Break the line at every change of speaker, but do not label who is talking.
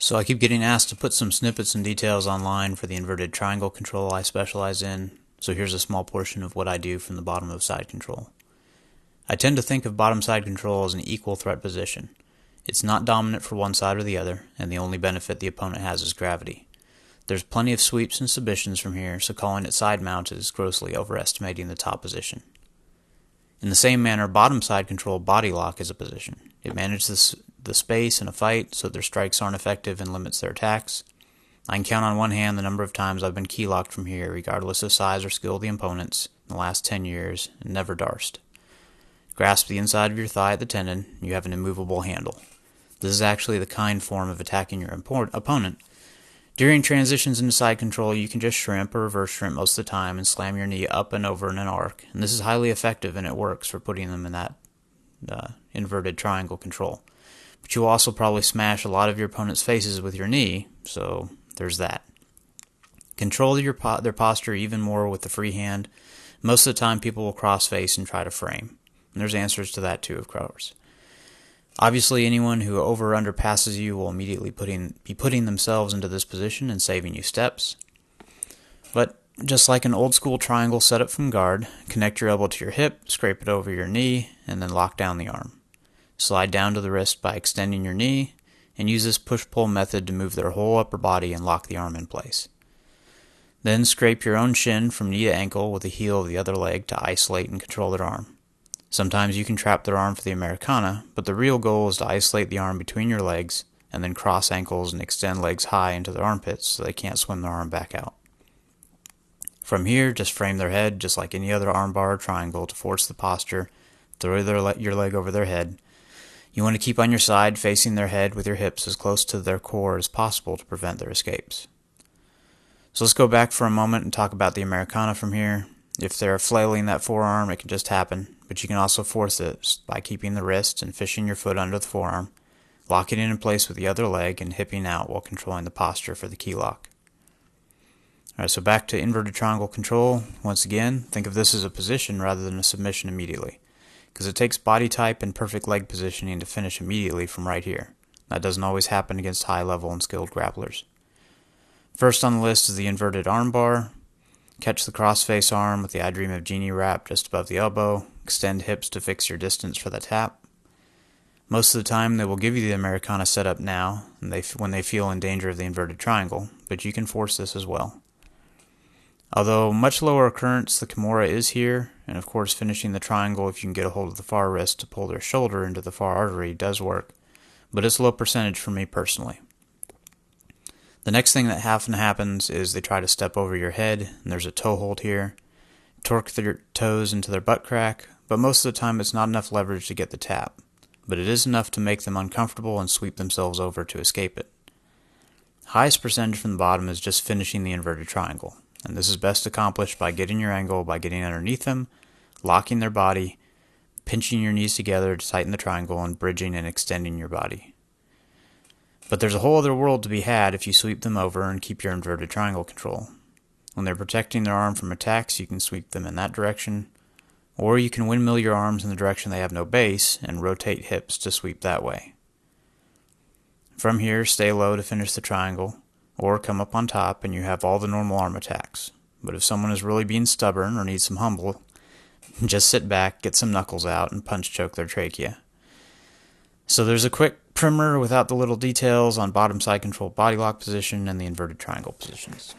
So I keep getting asked to put some snippets and details online for the inverted triangle control I specialize in, so here's a small portion of what I do from the bottom of side control. I tend to think of bottom side control as an equal threat position. It's not dominant for one side or the other, and the only benefit the opponent has is gravity. There's plenty of sweeps and submissions from here, so calling it side mount is grossly overestimating the top position. In the same manner, bottom side control body lock is a position. It manages the space in a fight so their strikes aren't effective and limits their attacks. I can count on one hand the number of times I've been key locked from here, regardless of size or skill of the opponents, in the last 10 years, and never darsed. Grasp the inside of your thigh at the tendon, and you have an immovable handle. This is actually the kind form of attacking your opponent. During transitions into side control, you can just shrimp or reverse shrimp most of the time and slam your knee up and over in an arc, and this is highly effective and it works for putting them in that inverted triangle control. But you'll also probably smash a lot of your opponent's faces with your knee, so there's that. Control their posture even more with the free hand. Most of the time people will cross face and try to frame, and there's answers to that too, of course. Obviously, anyone who over or under passes you will immediately be putting themselves into this position and saving you steps. But just like an old school triangle set up from guard, connect your elbow to your hip, scrape it over your knee, and then lock down the arm. Slide down to the wrist by extending your knee, and use this push-pull method to move their whole upper body and lock the arm in place. Then scrape your own shin from knee to ankle with the heel of the other leg to isolate and control their arm. Sometimes you can trap their arm for the Americana, but the real goal is to isolate the arm between your legs and then cross ankles and extend legs high into their armpits so they can't swim their arm back out. From here, just frame their head just like any other armbar or triangle to force the posture, throw your leg over their head. You want to keep on your side facing their head with your hips as close to their core as possible to prevent their escapes. So let's go back for a moment and talk about the Americana from here. If they're flailing that forearm, it can just happen, but you can also force it by keeping the wrist and fishing your foot under the forearm, locking it in place with the other leg, and hipping out while controlling the posture for the key lock. Alright, so back to inverted triangle control. Once again, think of this as a position rather than a submission immediately, because it takes body type and perfect leg positioning to finish immediately from right here. That doesn't always happen against high level and skilled grapplers. First on the list is the inverted armbar. Catch the cross-face arm with the I Dream of Jeannie wrap just above the elbow. Extend hips to fix your distance for the tap. Most of the time they will give you the Americana setup now when they feel in danger of the inverted triangle, but you can force this as well. Although much lower occurrence, the Kimura is here, and of course finishing the triangle if you can get a hold of the far wrist to pull their shoulder into the far artery does work, but it's a low percentage for me personally. The next thing that often happens is they try to step over your head, and there's a toe hold here. Torque their toes into their butt crack, but most of the time it's not enough leverage to get the tap. But it is enough to make them uncomfortable and sweep themselves over to escape it. Highest percentage from the bottom is just finishing the inverted triangle, and this is best accomplished by getting your angle by getting underneath them, locking their body, pinching your knees together to tighten the triangle, and bridging and extending your body. But there's a whole other world to be had if you sweep them over and keep your inverted triangle control. When they're protecting their arm from attacks, you can sweep them in that direction, or you can windmill your arms in the direction they have no base and rotate hips to sweep that way. From here, stay low to finish the triangle, or come up on top and you have all the normal arm attacks. But if someone is really being stubborn or needs some humble, just sit back, get some knuckles out, and punch choke their trachea. So there's a quick primer without the little details on bottom side control body lock position and the inverted triangle positions.